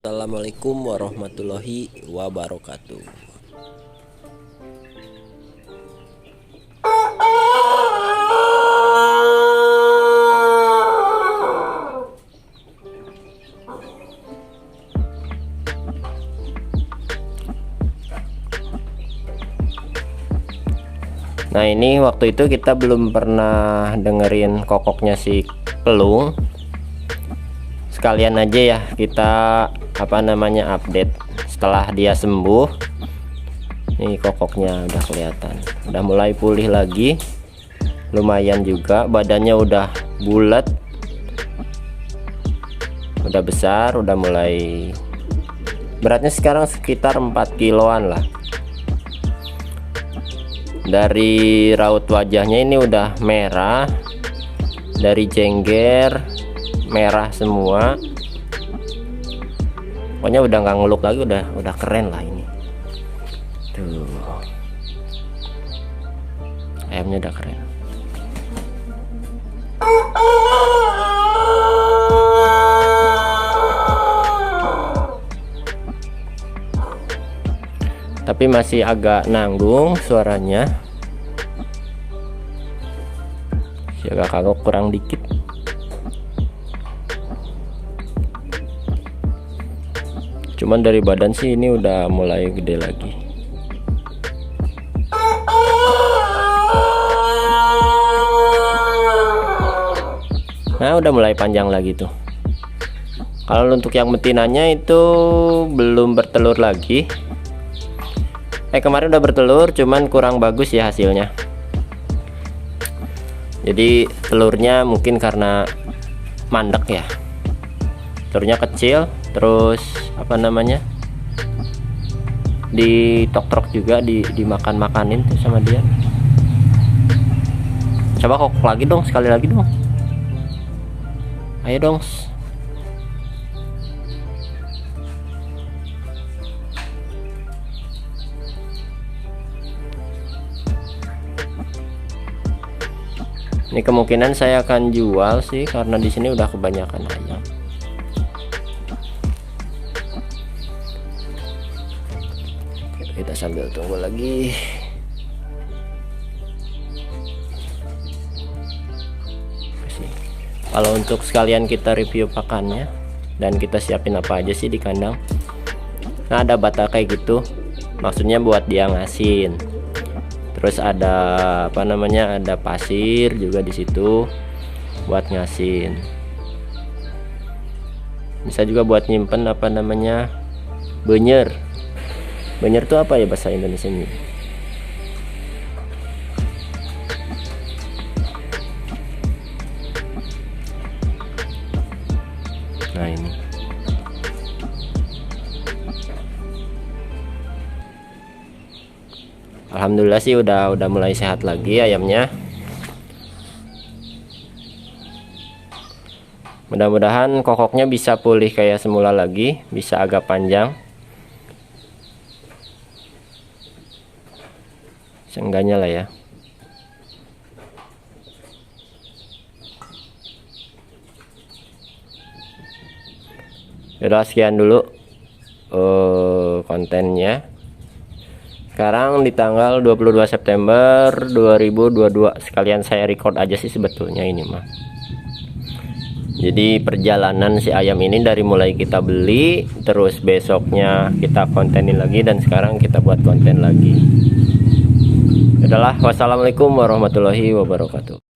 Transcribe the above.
Assalamualaikum warahmatullahi wabarakatuh. Nah, ini waktu itu kita belum pernah dengerin kokoknya si Pelung. Sekalian aja ya kita update setelah dia sembuh. Nih kokoknya udah kelihatan, udah mulai pulih lagi, lumayan juga, badannya udah bulat, udah besar, udah mulai beratnya sekarang sekitar 4 kiloan lah. Dari raut wajahnya ini udah merah, dari jengger merah semua, pokoknya udah nggak ngeluk lagi, udah keren lah ini tuh, ayamnya udah keren. Tapi masih agak nanggung suaranya, agak kagok kurang dikit. Cuman dari badan sih ini udah mulai gede lagi. Nah, udah mulai panjang lagi tuh. Kalau untuk yang betinanya itu belum bertelur lagi. Kemarin udah bertelur, cuman kurang bagus ya hasilnya. Jadi telurnya mungkin karena mandek ya. Telurnya kecil, terus ditok-tok juga, dimakan-makanin tuh sama dia. Coba kokok lagi dong, sekali lagi dong. Ayo dong. Ini kemungkinan saya akan jual sih, karena di sini udah kebanyakan ayam. Kita sambil tunggu lagi. Kalau untuk sekalian kita review pakannya dan kita siapin apa aja sih di kandang. Nah, ada bata kayak gitu, maksudnya buat dia ngasin. Terus ada ada pasir juga di situ buat ngasin. Bisa juga buat nyimpen benyer. Benyer tuh apa ya bahasa Indonesianya? Nah, ini. Alhamdulillah sih udah mulai sehat lagi ayamnya. Mudah-mudahan kokoknya bisa pulih kayak semula lagi, bisa agak panjang. Seenggaknya lah ya. Udah sekian dulu kontennya. Sekarang di tanggal 22 September 2022, sekalian saya record aja sih sebetulnya ini mah. Jadi perjalanan si ayam ini dari mulai kita beli, terus besoknya kita kontenin lagi, dan sekarang kita buat konten lagi. Udahlah, wassalamualaikum warahmatullahi wabarakatuh.